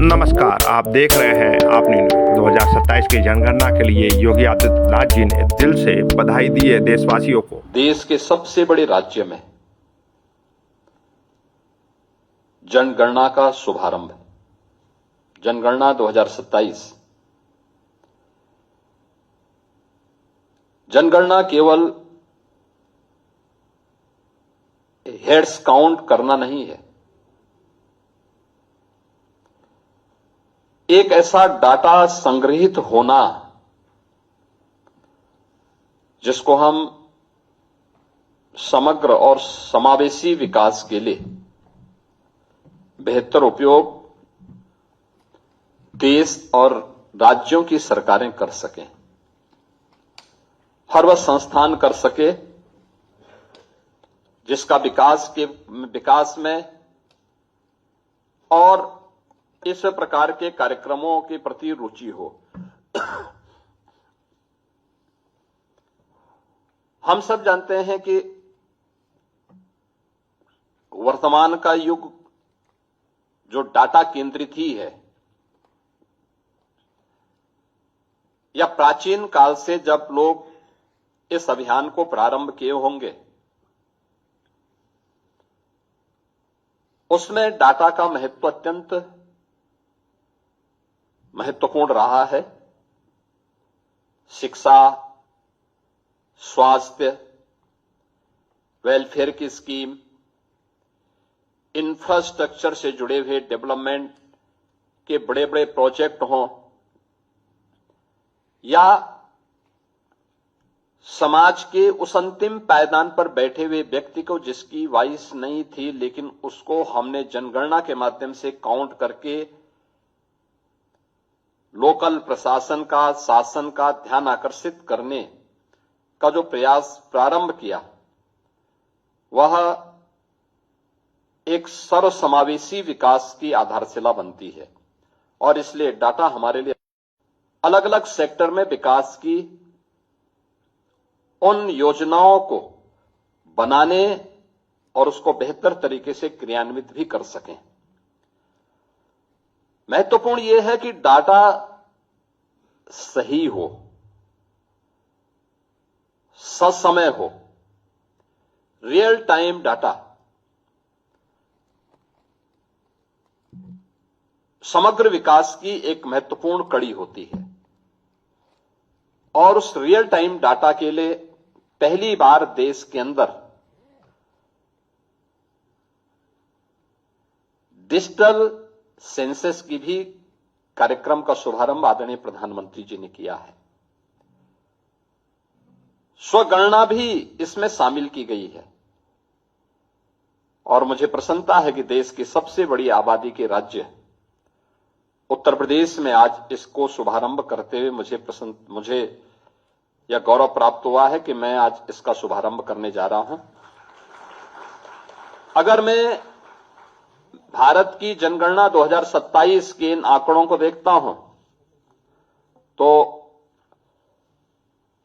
नमस्कार, आप देख रहे हैं आपने 2027 की जनगणना के लिए योगी आदित्यनाथ जी ने दिल से बधाई दी है देशवासियों को। देश के सबसे बड़े राज्य में जनगणना का शुभारंभ, जनगणना 2027। जनगणना केवल हेड्स काउंट करना नहीं है, एक ऐसा डाटा संग्रहित होना जिसको हम समग्र और समावेशी विकास के लिए बेहतर उपयोग देश और राज्यों की सरकारें कर सकें, हर वह संस्थान कर सके जिसका विकास में और इस प्रकार के कार्यक्रमों के प्रति रुचि हो। हम सब जानते हैं कि वर्तमान का युग जो डाटा केंद्रित ही है, या प्राचीन काल से जब लोग इस अभियान को प्रारंभ किए होंगे, उसमें डाटा का महत्व अत्यंत महत्वपूर्ण रहा है। शिक्षा, स्वास्थ्य, वेलफेयर की स्कीम, इंफ्रास्ट्रक्चर से जुड़े हुए डेवलपमेंट के बड़े बड़े प्रोजेक्ट हों, या समाज के उस अंतिम पायदान पर बैठे हुए व्यक्ति को जिसकी वॉइस नहीं थी, लेकिन उसको हमने जनगणना के माध्यम से काउंट करके लोकल प्रशासन का, शासन का ध्यान आकर्षित करने का जो प्रयास प्रारंभ किया, वह एक सर्वसमावेशी विकास की आधारशिला बनती है। और इसलिए डाटा हमारे लिए अलग अलग सेक्टर में विकास की उन योजनाओं को बनाने और उसको बेहतर तरीके से क्रियान्वित भी कर सकें। महत्वपूर्ण यह है कि डाटा सही हो, ससमय हो, रियल टाइम डाटा समग्र विकास की एक महत्वपूर्ण कड़ी होती है। और उस रियल टाइम डाटा के लिए पहली बार देश के अंदर डिजिटल सेंसस की भी कार्यक्रम का शुभारंभ आदरणीय प्रधानमंत्री जी ने किया है। स्वगणना भी इसमें शामिल की गई है। और मुझे प्रसन्नता है कि देश की सबसे बड़ी आबादी के राज्य उत्तर प्रदेश में आज इसको शुभारंभ करते हुए मुझे यह गौरव प्राप्त हुआ है कि मैं आज इसका शुभारंभ करने जा रहा हूं। अगर मैं भारत की जनगणना 2027 के इन आंकड़ों को देखता हूं, तो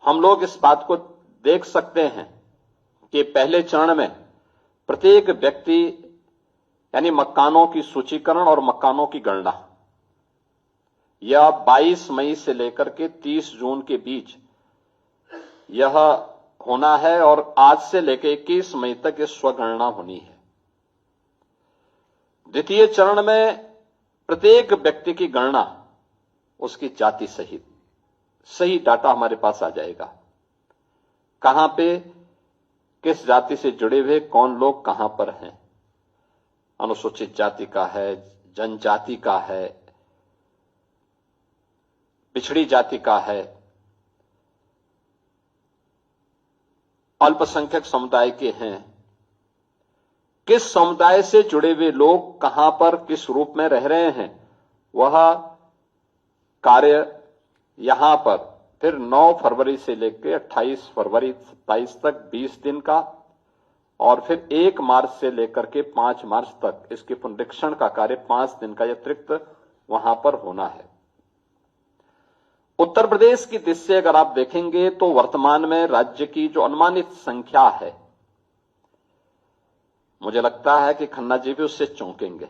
हम लोग इस बात को देख सकते हैं कि पहले चरण में प्रत्येक व्यक्ति यानी मकानों की सूचीकरण और मकानों की गणना, यह 22 मई से लेकर के 30 जून के बीच यह होना है, और आज से लेकर 21 मई तक यह स्वगणना होनी है। द्वितीय चरण में प्रत्येक व्यक्ति की गणना, उसकी जाति सहित सही डाटा हमारे पास आ जाएगा। कहां पे किस जाति से जुड़े हुए कौन लोग कहां पर हैं, अनुसूचित जाति का है, जनजाति का है, पिछड़ी जाति का है, अल्पसंख्यक समुदाय के हैं, किस समुदाय से जुड़े हुए लोग कहां पर किस रूप में रह रहे हैं, वह कार्य यहां पर फिर 9 फरवरी से लेकर 28 फरवरी 27 तक 20 दिन का, और फिर 1 मार्च से लेकर के 5 मार्च तक इसके पुनरीक्षण का कार्य 5 दिन का अतिरिक्त वहां पर होना है। उत्तर प्रदेश की दृष्टि से अगर आप देखेंगे तो वर्तमान में राज्य की जो अनुमानित संख्या है, मुझे लगता है कि खन्ना जी भी उससे चौंकेंगे।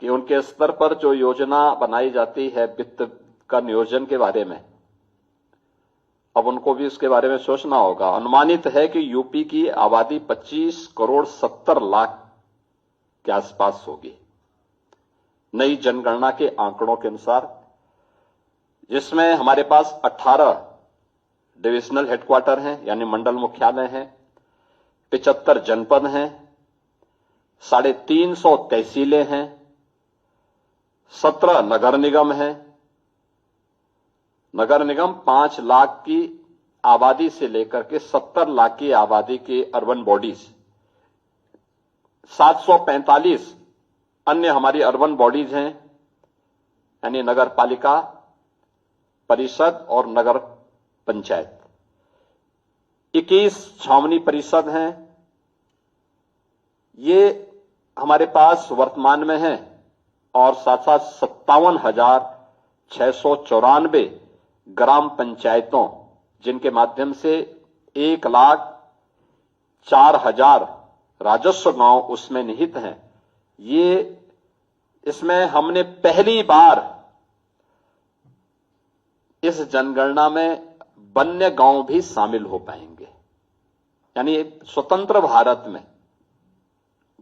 कि उनके स्तर पर जो योजना बनाई जाती है वित्त का नियोजन के बारे में, अब उनको भी इसके बारे में सोचना होगा। अनुमानित है कि यूपी की आबादी 25 करोड़ 70 लाख के आसपास होगी नई जनगणना के आंकड़ों के अनुसार, जिसमें हमारे पास 18 डिविजनल हेडक्वार्टर हैं यानी मंडल मुख्यालय हैं, 75 जनपद हैं, 350 तहसीलें हैं, 17 नगर निगम हैं। नगर निगम 5 लाख की आबादी से लेकर के 70 लाख की आबादी के अर्बन बॉडीज, 745 अन्य हमारी अर्बन बॉडीज हैं यानी नगर पालिका परिषद और नगर पंचायत, 21 छावनी परिषद हैं। ये हमारे पास वर्तमान में हैं और साथ साथ 57,694 ग्राम पंचायतों, जिनके माध्यम से 1,04,000 राजस्व गांव उसमें निहित हैं। ये इसमें हमने पहली बार इस जनगणना में वन्य गांव भी शामिल हो पाएंगे, यानी स्वतंत्र भारत में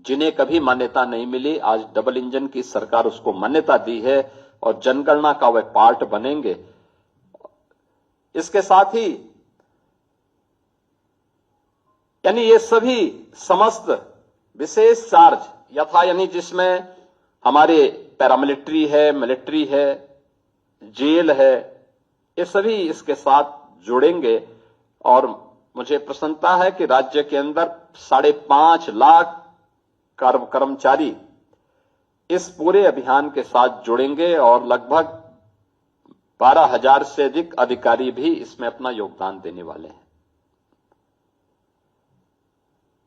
जिन्हें कभी मान्यता नहीं मिली, आज डबल इंजन की सरकार उसको मान्यता दी है और जनगणना का वे पार्ट बनेंगे। इसके साथ ही यानी ये सभी समस्त विशेष चार्ज यथा यानी जिसमें हमारे पैरामिलिट्री है, मिलिट्री है, जेल है, ये सभी इसके साथ जुड़ेंगे। और मुझे प्रसन्नता है कि राज्य के अंदर 5.5 लाख कर्मचारी इस पूरे अभियान के साथ जुड़ेंगे और लगभग 12,000 से अधिक अधिकारी भी इसमें अपना योगदान देने वाले हैं।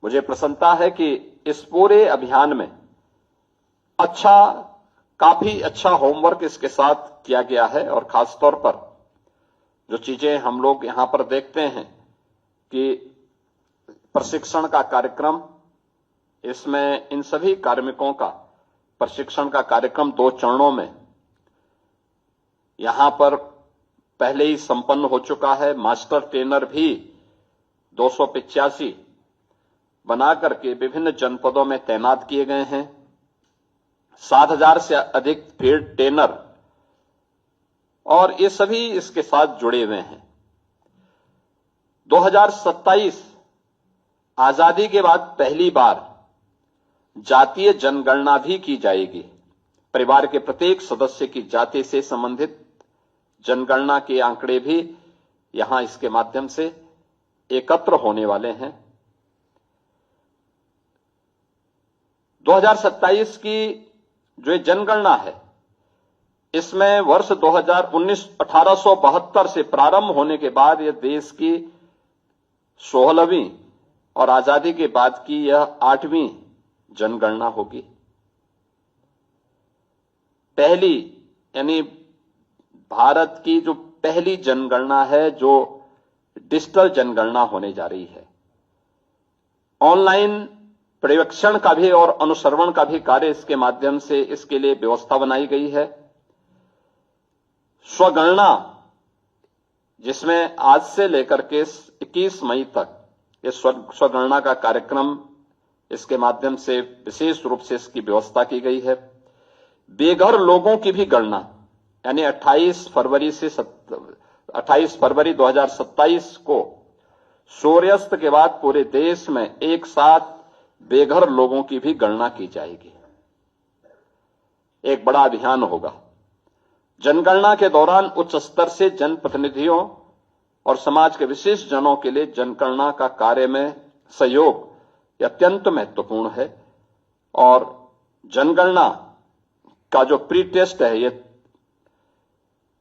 मुझे प्रसन्नता है कि इस पूरे अभियान में काफी अच्छा होमवर्क इसके साथ किया गया है और खासतौर पर जो चीजें हम लोग यहां पर देखते हैं कि प्रशिक्षण का कार्यक्रम, इसमें इन सभी कार्मिकों का प्रशिक्षण का कार्यक्रम 2 चरणों में यहां पर पहले ही संपन्न हो चुका है। मास्टर ट्रेनर भी 285 बना करके विभिन्न जनपदों में तैनात किए गए हैं। 7,000 से अधिक फील्ड ट्रेनर और ये सभी इसके साथ जुड़े हुए हैं। 2027 आजादी के बाद पहली बार जातीय जनगणना भी की जाएगी। परिवार के प्रत्येक सदस्य की जाति से संबंधित जनगणना के आंकड़े भी यहां इसके माध्यम से एकत्र होने वाले हैं। 2027 की जो जनगणना है, इसमें वर्ष 1872 से प्रारंभ होने के बाद यह देश की 16वीं और आजादी के बाद की यह 8वीं जनगणना होगी। पहली यानी भारत की जो पहली जनगणना है जो डिजिटल जनगणना होने जा रही है। ऑनलाइन पर्यवेक्षण का भी और अनुश्रवण का भी कार्य इसके माध्यम से इसके लिए व्यवस्था बनाई गई है। स्वगणना, जिसमें आज से लेकर के 21 मई तक ये स्वगणना का कार्यक्रम इसके माध्यम से विशेष रूप से इसकी व्यवस्था की गई है। बेघर लोगों की भी गणना यानी 28 फरवरी 2027 को सूर्यास्त के बाद पूरे देश में एक साथ बेघर लोगों की भी गणना की जाएगी। एक बड़ा अभियान होगा। जनगणना के दौरान उच्च स्तर से जनप्रतिनिधियों और समाज के विशिष्ट जनों के लिए जनगणना का कार्य में सहयोग अत्यंत महत्वपूर्ण है। और जनगणना का जो प्री टेस्ट है, ये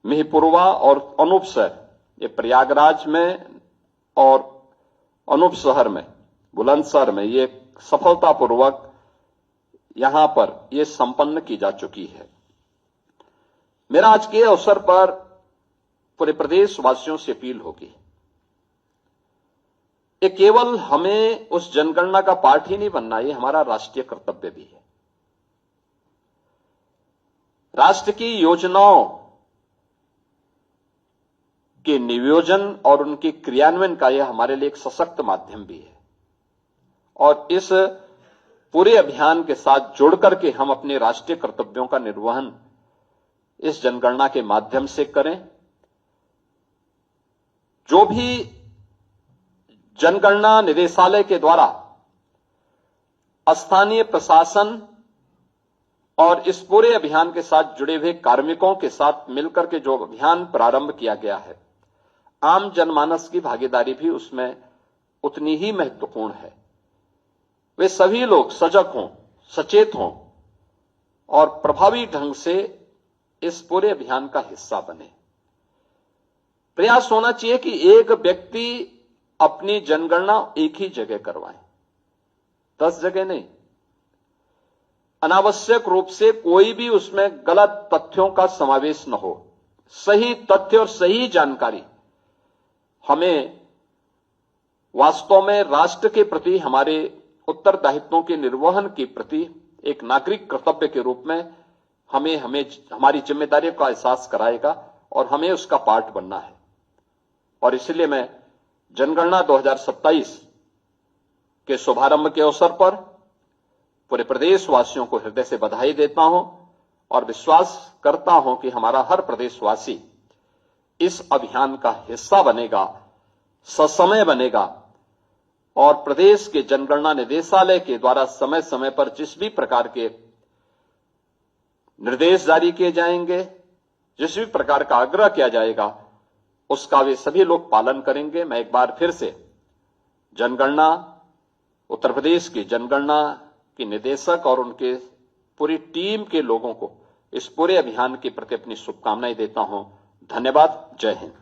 मिहीपुरवा और अनूप शहर, ये प्रयागराज में और अनूप शहर में, बुलंदशहर में ये सफलतापूर्वक यहां पर ये संपन्न की जा चुकी है। मेरा आज के अवसर पर पूरे प्रदेश वासियों से अपील होगी, ये केवल हमें उस जनगणना का पार्ट ही नहीं बनना, ये हमारा राष्ट्रीय कर्तव्य भी है। राष्ट्र की योजनाओं के नियोजन और उनके क्रियान्वयन का यह हमारे लिए एक सशक्त माध्यम भी है। और इस पूरे अभियान के साथ जुड़ करके हम अपने राष्ट्रीय कर्तव्यों का निर्वहन इस जनगणना के माध्यम से करें। जो भी जनगणना निदेशालय के द्वारा स्थानीय प्रशासन और इस पूरे अभियान के साथ जुड़े हुए कार्मिकों के साथ मिलकर के जो अभियान प्रारंभ किया गया है, आम जनमानस की भागीदारी भी उसमें उतनी ही महत्वपूर्ण है। वे सभी लोग सजग हों, सचेत हों और प्रभावी ढंग से इस पूरे अभियान का हिस्सा बने। प्रयास होना चाहिए कि एक व्यक्ति अपनी जनगणना एक ही जगह करवाए, 10 जगह नहीं। अनावश्यक रूप से कोई भी उसमें गलत तथ्यों का समावेश न हो। सही तथ्य और सही जानकारी हमें वास्तव में राष्ट्र के प्रति हमारे उत्तरदायित्वों के निर्वहन के प्रति एक नागरिक कर्तव्य के रूप में हमें हमारी जिम्मेदारियों का एहसास कराएगा और हमें उसका पार्ट बनना है। और इसलिए मैं जनगणना 2027 के शुभारंभ के अवसर पर पूरे प्रदेशवासियों को हृदय से बधाई देता हूं और विश्वास करता हूं कि हमारा हर प्रदेशवासी इस अभियान का हिस्सा बनेगा, ससमय बनेगा और प्रदेश के जनगणना निदेशालय के द्वारा समय समय पर जिस भी प्रकार के निर्देश जारी किए जाएंगे, जिस भी प्रकार का आग्रह किया जाएगा, उसका वे सभी लोग पालन करेंगे। मैं एक बार फिर से जनगणना, उत्तर प्रदेश की जनगणना के निदेशक और उनके पूरी टीम के लोगों को इस पूरे अभियान के प्रति अपनी शुभकामनाएं देता हूं। धन्यवाद। जय हिंद।